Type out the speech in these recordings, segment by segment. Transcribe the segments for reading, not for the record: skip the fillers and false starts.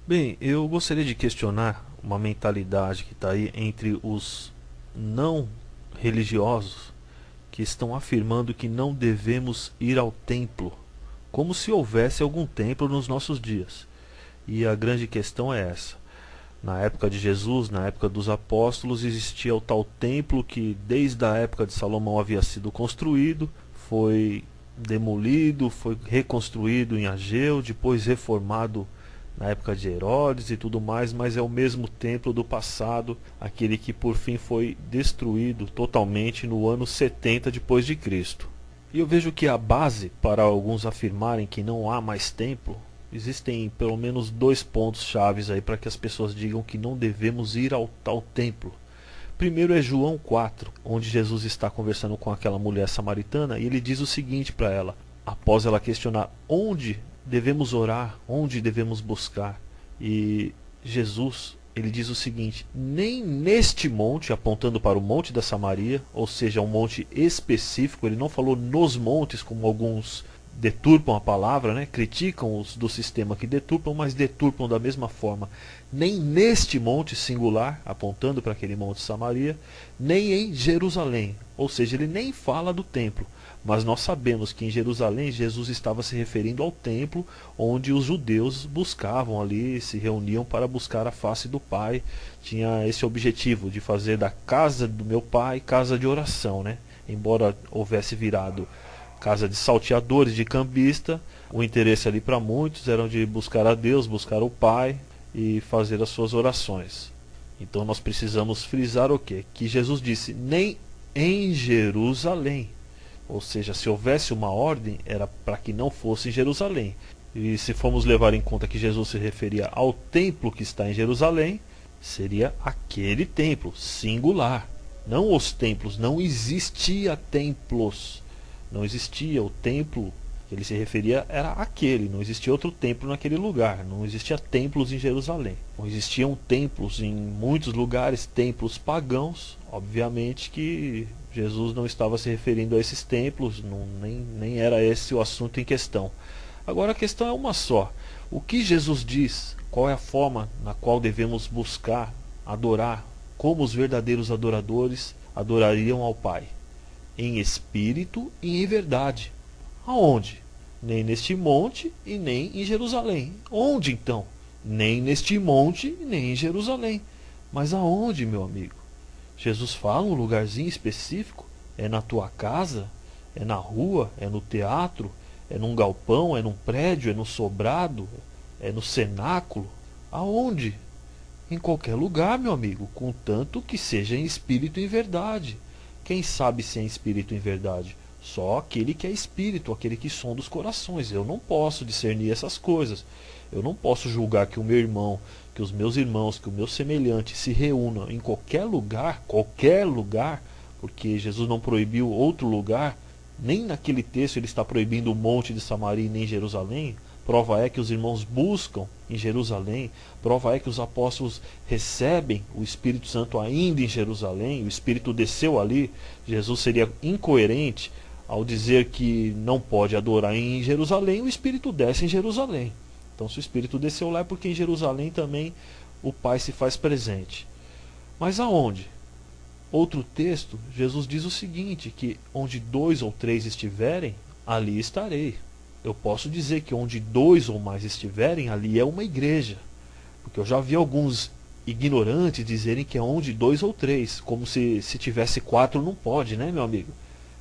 Bem, eu gostaria de questionar uma mentalidade que está aí entre os não religiosos que estão afirmando que não devemos ir ao templo, como se houvesse algum templo nos nossos dias. E a grande questão é essa. Na época de Jesus, na época dos apóstolos, existia o tal templo que desde a época de Salomão havia sido construído, foi demolido, foi reconstruído em Ageu, depois reformado na época de Herodes e tudo mais, mas é o mesmo templo do passado, aquele que por fim foi destruído totalmente no ano 70 depois de Cristo. E eu vejo que a base para alguns afirmarem que não há mais templo, existem pelo menos dois pontos chaves aí para que as pessoas digam que não devemos ir ao tal templo. Primeiro é João 4, onde Jesus está conversando com aquela mulher samaritana e ele diz o seguinte para ela, após ela questionar onde devemos orar, onde devemos buscar. E Jesus, ele diz o seguinte, nem neste monte, apontando para o monte da Samaria, ou seja, um monte específico, ele não falou nos montes como alguns deturpam a palavra, né? Criticam os do sistema que deturpam, mas deturpam da mesma forma. Nem neste monte singular, apontando para aquele monte Samaria, nem em Jerusalém. Ou seja, ele nem fala do templo. Mas nós sabemos que em Jerusalém Jesus estava se referindo ao templo onde os judeus buscavam ali, se reuniam para buscar a face do Pai. Tinha esse objetivo de fazer da casa do meu Pai casa de oração, né? Embora houvesse virado casa de salteadores, de cambista, o interesse ali para muitos era de buscar a Deus, buscar o Pai e fazer as suas orações. Então nós precisamos frisar o quê? Que Jesus disse, nem em Jerusalém. Ou seja, se houvesse uma ordem, era para que não fosse em Jerusalém. E se formos levar em conta que Jesus se referia ao templo que está em Jerusalém, seria aquele templo, singular. Não os templos, não existia templos. Não existia o templo que ele se referia, era aquele, não existia outro templo naquele lugar, não existia templos em Jerusalém. Não existiam templos em muitos lugares, templos pagãos, obviamente que Jesus não estava se referindo a esses templos, nem era esse o assunto em questão. Agora a questão é uma só, o que Jesus diz, qual é a forma na qual devemos buscar, adorar, como os verdadeiros adoradores adorariam ao Pai? Em espírito e em verdade. Aonde? Nem neste monte e nem em Jerusalém. Onde então? Nem neste monte nem em Jerusalém. Mas aonde, meu amigo? Jesus fala um lugarzinho específico? É na tua casa? É na rua? É no teatro? É num galpão? É num prédio? É no sobrado? É no cenáculo? Aonde? Em qualquer lugar, meu amigo, contanto que seja em espírito e em verdade. Quem sabe se é espírito em verdade? Só aquele que é espírito, aquele que sonda os corações. Eu não posso discernir essas coisas. Eu não posso julgar que o meu irmão, que os meus irmãos, que o meu semelhante se reúnam em qualquer lugar, porque Jesus não proibiu outro lugar, nem naquele texto ele está proibindo o monte de Samaria nem Jerusalém. Prova é que os irmãos buscam em Jerusalém. Prova é que os apóstolos recebem o Espírito Santo ainda em Jerusalém. O Espírito desceu ali. Jesus seria incoerente ao dizer que não pode adorar em Jerusalém. O Espírito desce em Jerusalém. Então se o Espírito desceu lá é porque em Jerusalém também o Pai se faz presente. Mas aonde? Outro texto, Jesus diz o seguinte, que onde 2 ou 3 estiverem, ali estarei. Eu posso dizer que onde 2 ou mais estiverem, ali é uma igreja. Porque eu já vi alguns ignorantes dizerem que é onde 2 ou 3. Como se tivesse 4 não pode, né, meu amigo?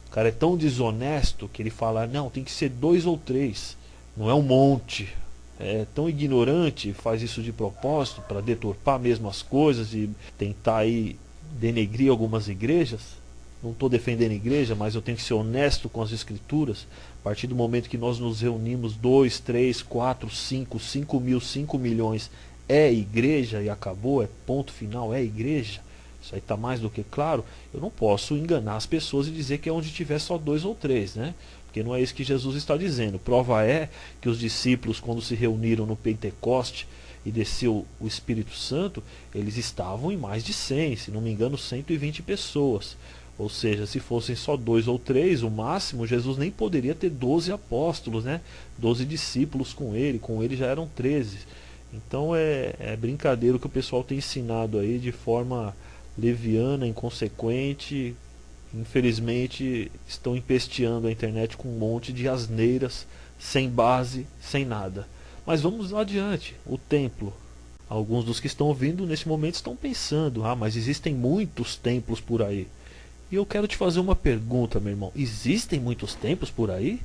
O cara é tão desonesto que ele fala, não, tem que ser 2 ou 3. Não é um monte. É tão ignorante, faz isso de propósito, para deturpar mesmo as coisas e tentar aí denegrir algumas igrejas. Não estou defendendo a igreja, mas eu tenho que ser honesto com as escrituras. A partir do momento que nós nos reunimos 2, 3, 4, 5, 5 mil, 5 milhões, é igreja e acabou, é ponto final, é igreja. Isso aí está mais do que claro. Eu não posso enganar as pessoas e dizer que é onde tiver só 2 ou 3, né? Porque não é isso que Jesus está dizendo. Prova é que os discípulos, quando se reuniram no Pentecoste e desceu o Espírito Santo, eles estavam em mais de 100, se não me engano 120 pessoas. Ou seja, se fossem só 2 ou 3, o máximo, Jesus nem poderia ter 12 apóstolos, né? 12 discípulos com ele já eram 13. Então é brincadeira o que o pessoal tem ensinado aí de forma leviana, inconsequente. Infelizmente estão empesteando a internet com um monte de asneiras, sem base, sem nada. Mas vamos adiante, o templo. Alguns dos que estão ouvindo nesse momento estão pensando: ah, mas existem muitos templos por aí. E eu quero te fazer uma pergunta, meu irmão: existem muitos templos por aí?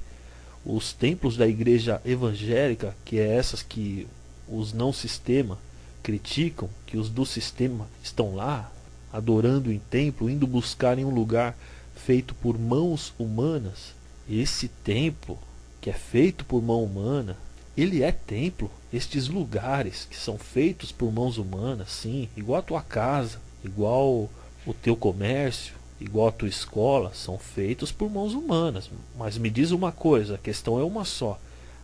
Os templos da igreja evangélica, que é essas que os não sistema criticam, que os do sistema estão lá adorando em templo, indo buscar em um lugar feito por mãos humanas. Esse templo que é feito por mão humana, ele é templo. Estes lugares que são feitos por mãos humanas, sim, igual a tua casa, igual o teu comércio, igual a tua escola, são feitos por mãos humanas. Mas me diz uma coisa, a questão é uma só: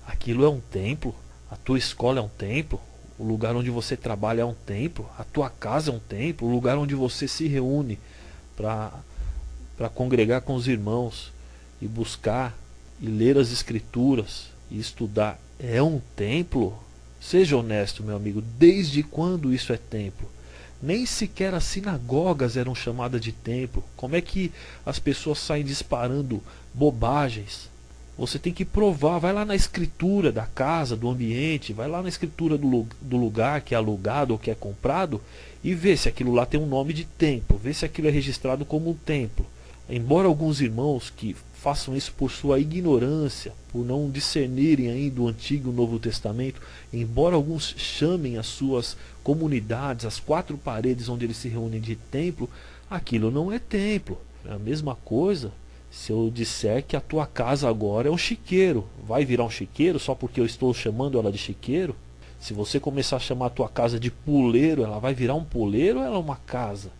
aquilo é um templo? A tua escola é um templo? O lugar onde você trabalha é um templo? A tua casa é um templo? O lugar onde você se reúne para congregar com os irmãos e buscar e ler as escrituras e estudar é um templo? Seja honesto, meu amigo, desde quando isso é templo? Nem sequer as sinagogas eram chamadas de templo. Como é que as pessoas saem disparando bobagens? Você tem que provar, vai lá na escritura da casa, do ambiente, vai lá na escritura do lugar que é alugado ou que é comprado e vê se aquilo lá tem um nome de templo, vê se aquilo é registrado como um templo. Embora alguns irmãos que façam isso por sua ignorância, por não discernirem ainda o Antigo e o Novo Testamento, embora alguns chamem as suas comunidades, as quatro paredes onde eles se reúnem de templo, aquilo não é templo. É a mesma coisa se eu disser que a tua casa agora é um chiqueiro. Vai virar um chiqueiro só porque eu estou chamando ela de chiqueiro? Se você começar a chamar a tua casa de puleiro, ela vai virar um puleiro ou ela é uma casa?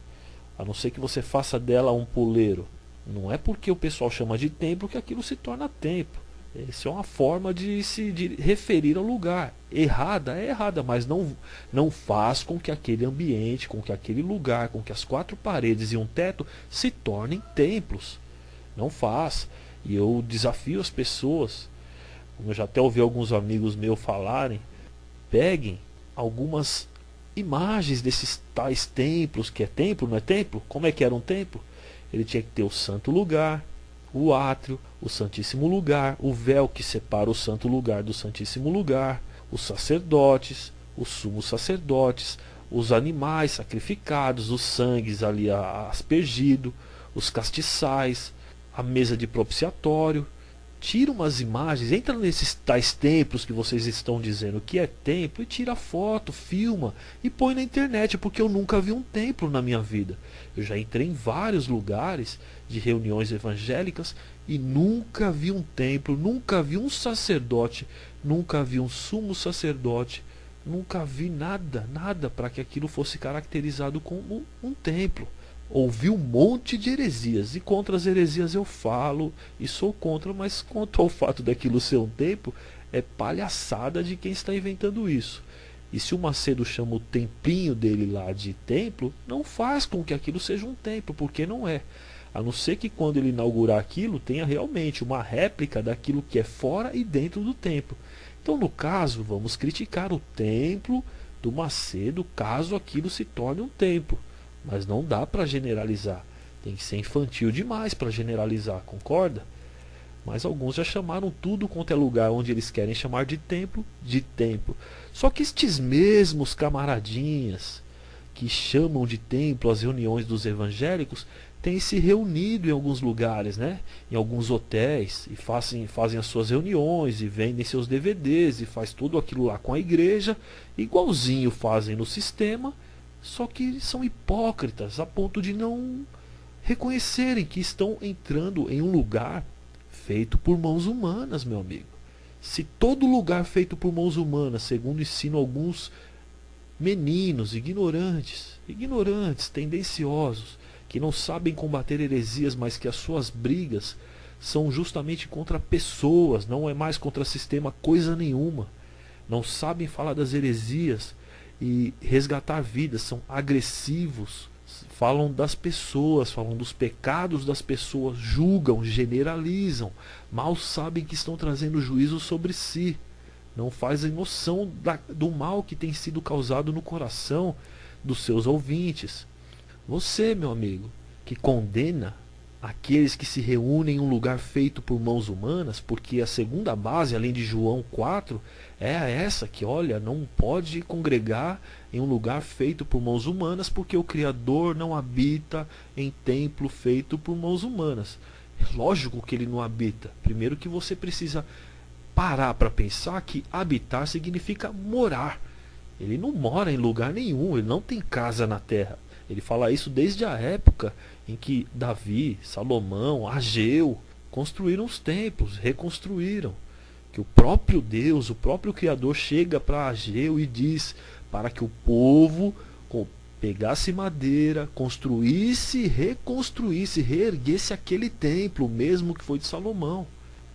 A não ser que você faça dela um puleiro. Não é porque o pessoal chama de templo que aquilo se torna templo. Essa é uma forma de se referir ao lugar. Errada é errada, mas não faz com que aquele ambiente, com que aquele lugar, com que as quatro paredes e um teto se tornem templos. Não faz. E eu desafio as pessoas, como eu já até ouvi alguns amigos meus falarem, peguem algumas imagens desses tais templos, que é templo, não é templo? Como é que era um templo? Ele tinha que ter o santo lugar, o átrio, o santíssimo lugar, o véu que separa o santo lugar do santíssimo lugar, os sacerdotes, os sumos sacerdotes, os animais sacrificados, os sangues ali aspergido, os castiçais, a mesa de propiciatório. Tira umas imagens, entra nesses tais templos que vocês estão dizendo que é templo e tira foto, filma e põe na internet, porque eu nunca vi um templo na minha vida. Eu já entrei em vários lugares de reuniões evangélicas e nunca vi um templo, nunca vi um sacerdote, nunca vi um sumo sacerdote, nunca vi nada para que aquilo fosse caracterizado como um templo. Ouvi um monte de heresias, e contra as heresias eu falo e sou contra, mas quanto ao fato daquilo ser um templo, é palhaçada de quem está inventando isso. E se o Macedo chama o templinho dele lá de templo, não faz com que aquilo seja um templo, porque não é. A não ser que quando ele inaugurar aquilo, tenha realmente uma réplica daquilo que é fora e dentro do templo. Então, no caso, vamos criticar o templo do Macedo caso aquilo se torne um templo. Mas não dá para generalizar. Tem que ser infantil demais para generalizar, concorda? Mas alguns já chamaram tudo quanto é lugar onde eles querem chamar de templo, de templo. Só que estes mesmos camaradinhas que chamam de templo as reuniões dos evangélicos têm se reunido em alguns lugares, né? Em alguns hotéis, e fazem as suas reuniões e vendem seus DVDs e faz tudo aquilo lá com a igreja, igualzinho fazem no sistema. Só que são hipócritas a ponto de não reconhecerem que estão entrando em um lugar feito por mãos humanas, meu amigo. Se todo lugar feito por mãos humanas, segundo ensinam alguns meninos ignorantes, tendenciosos, que não sabem combater heresias, mas que as suas brigas são justamente contra pessoas, não é mais contra sistema coisa nenhuma. Não sabem falar das heresias e resgatar vidas, são agressivos, falam das pessoas, falam dos pecados das pessoas, julgam, generalizam, mal sabem que estão trazendo juízo sobre si. não fazem noção do mal que tem sido causado no coração dos seus ouvintes. Você, meu amigo, que condena aqueles que se reúnem em um lugar feito por mãos humanas, porque a segunda base, além de João 4, é essa que, olha, não pode congregar em um lugar feito por mãos humanas, porque o Criador não habita em templo feito por mãos humanas. Lógico que ele não habita. Primeiro que você precisa parar para pensar que habitar significa morar. Ele não mora em lugar nenhum, ele não tem casa na terra. Ele fala isso desde a época em que Davi, Salomão, Ageu construíram os templos, reconstruíram. Que o próprio Deus, o próprio Criador chega para Ageu e diz para que o povo pegasse madeira, construísse, reconstruísse, reerguesse aquele templo, o mesmo que foi de Salomão.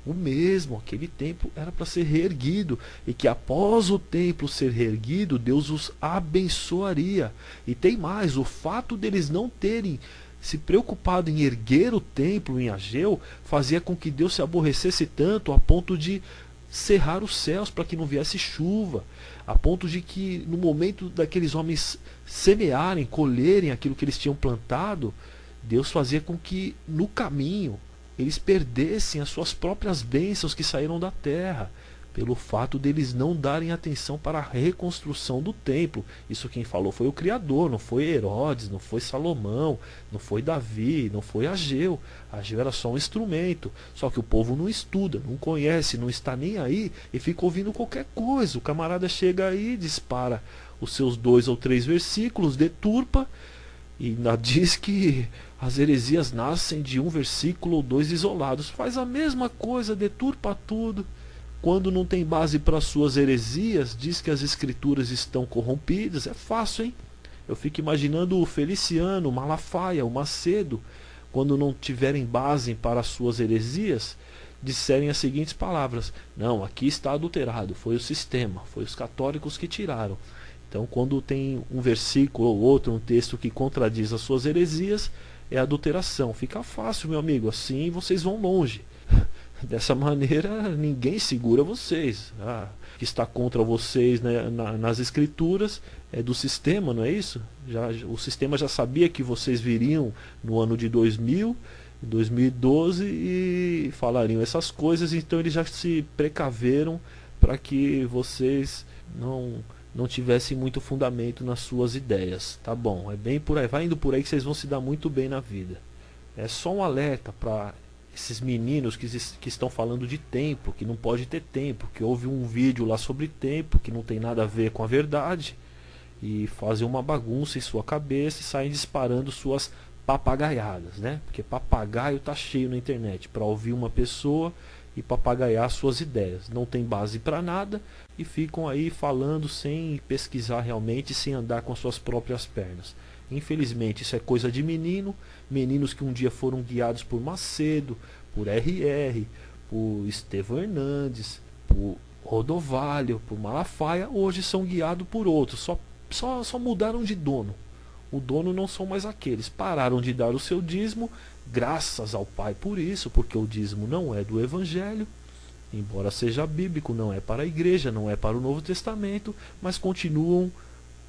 O mesmo, aquele templo era para ser reerguido, e que após o templo ser reerguido, Deus os abençoaria. E tem mais, o fato deles não terem se preocupado em erguer o templo em Ageu, fazia com que Deus se aborrecesse tanto a ponto de cerrar os céus para que não viesse chuva, a ponto de que no momento daqueles homens semearem, colherem aquilo que eles tinham plantado, Deus fazia com que no caminho eles perdessem as suas próprias bênçãos que saíram da terra, pelo fato deles não darem atenção para a reconstrução do templo. Isso quem falou foi o Criador, não foi Herodes, não foi Salomão, não foi Davi, não foi Ageu. Ageu era só um instrumento, só que o povo não estuda, não conhece, não está nem aí e fica ouvindo qualquer coisa. O camarada chega aí, dispara os seus 2 ou 3 versículos, deturpa e ainda diz que as heresias nascem de um versículo ou 2 isolados. Faz a mesma coisa, deturpa tudo. Quando não tem base para suas heresias, diz que as escrituras estão corrompidas. É fácil, hein? Eu fico imaginando o Feliciano, o Malafaia, o Macedo, quando não tiverem base para as suas heresias, disserem as seguintes palavras: não, aqui está adulterado, foi o sistema, foi os católicos que tiraram. Então, quando tem um versículo ou outro, um texto que contradiz as suas heresias, é adulteração. Fica fácil, meu amigo, assim vocês vão longe. Dessa maneira ninguém segura vocês. Que está contra vocês, né, nas escrituras é do sistema, não é isso? O sistema já sabia que vocês viriam no ano de 2012 e falariam essas coisas, então eles já se precaveram para que vocês não tivessem muito fundamento nas suas ideias. Tá bom, é bem por aí, vai indo por aí que vocês vão se dar muito bem na vida. É só um alerta para esses meninos que estão falando de templo, que não pode ter templo, que houve um vídeo lá sobre templo, que não tem nada a ver com a verdade, e fazem uma bagunça em sua cabeça e saem disparando suas papagaiadas, né? Porque papagaio tá cheio na internet para ouvir uma pessoa e papagaiar suas ideias. Não tem base para nada e ficam aí falando sem pesquisar realmente, sem andar com suas próprias pernas. Infelizmente isso é coisa de meninos que um dia foram guiados por Macedo, por RR, por Estevão Hernandes, por Rodovalho, por Malafaia, hoje são guiados por outros, só mudaram de dono. O dono não são mais aqueles, pararam de dar o seu dízimo, graças ao Pai por isso, porque o dízimo não é do Evangelho, embora seja bíblico, não é para a igreja, não é para o Novo Testamento, mas continuam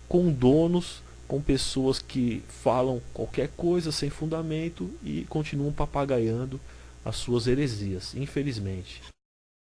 com donos, com pessoas que falam qualquer coisa sem fundamento e continuam papagaiando as suas heresias, infelizmente.